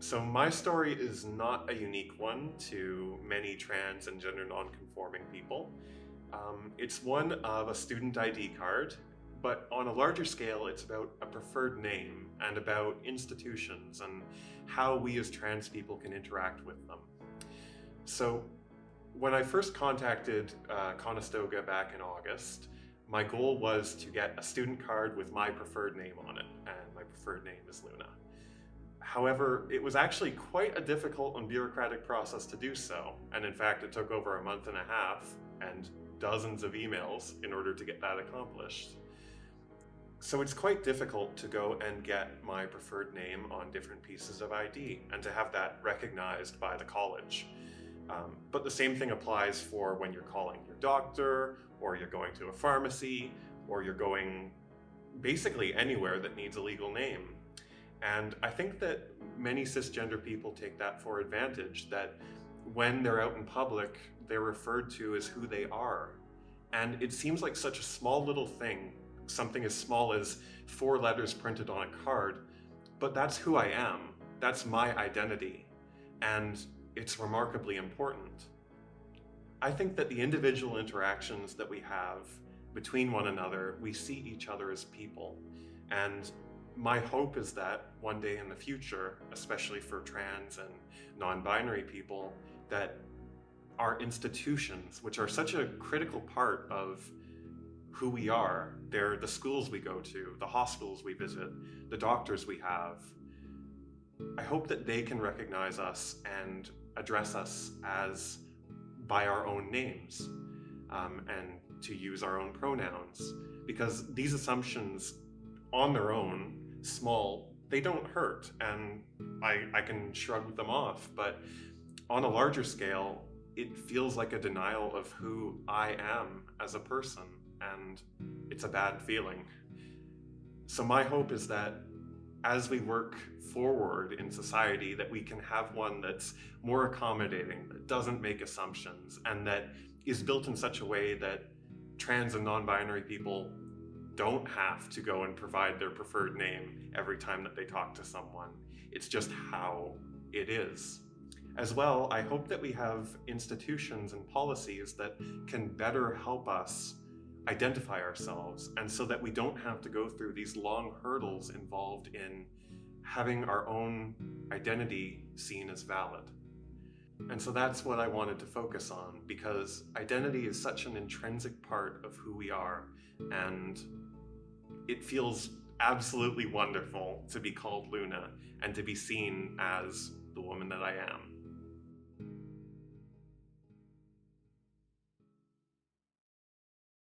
So my story is not a unique one to many trans and gender nonconforming people. It's one of a student ID card, but on a larger scale, it's about a preferred name and about institutions and how we as trans people can interact with them. So when I first contacted Conestoga back in August, my goal was to get a student card with my preferred name on it, and my preferred name is Luna. However, it was actually quite a difficult and bureaucratic process to do so, and in fact it took over a month and a half and dozens of emails in order to get that accomplished. So it's quite difficult to go and get my preferred name on different pieces of ID and to have that recognized by the college. But the same thing applies for when you're calling your doctor, or you're going to a pharmacy, or you're going basically anywhere that needs a legal name. And I think that many cisgender people take that for advantage, that when they're out in public, they're referred to as who they are. And it seems like such a small little thing, something as small as 4 letters printed on a card, but that's who I am. That's my identity. And it's remarkably important. I think that the individual interactions that we have between one another, we see each other as people. And my hope is that one day in the future, especially for trans and non-binary people, that our institutions, which are such a critical part of who we are, they're the schools we go to, the hospitals we visit, the doctors we have, I hope that they can recognize us and address us as by our own names, and to use our own pronouns, because these assumptions on their own, small, they don't hurt, and I can shrug them off, but on a larger scale, it feels like a denial of who I am as a person, and it's a bad feeling. So my hope is that as we work forward in society, that we can have one that's more accommodating, that doesn't make assumptions, and that is built in such a way that trans and non-binary people don't have to go and provide their preferred name every time that they talk to someone. It's just how it is. As well, I hope that we have institutions and policies that can better help us identify ourselves, and so that we don't have to go through these long hurdles involved in having our own identity seen as valid. And so that's what I wanted to focus on, because identity is such an intrinsic part of who we are, and it feels absolutely wonderful to be called Luna and to be seen as the woman that I am.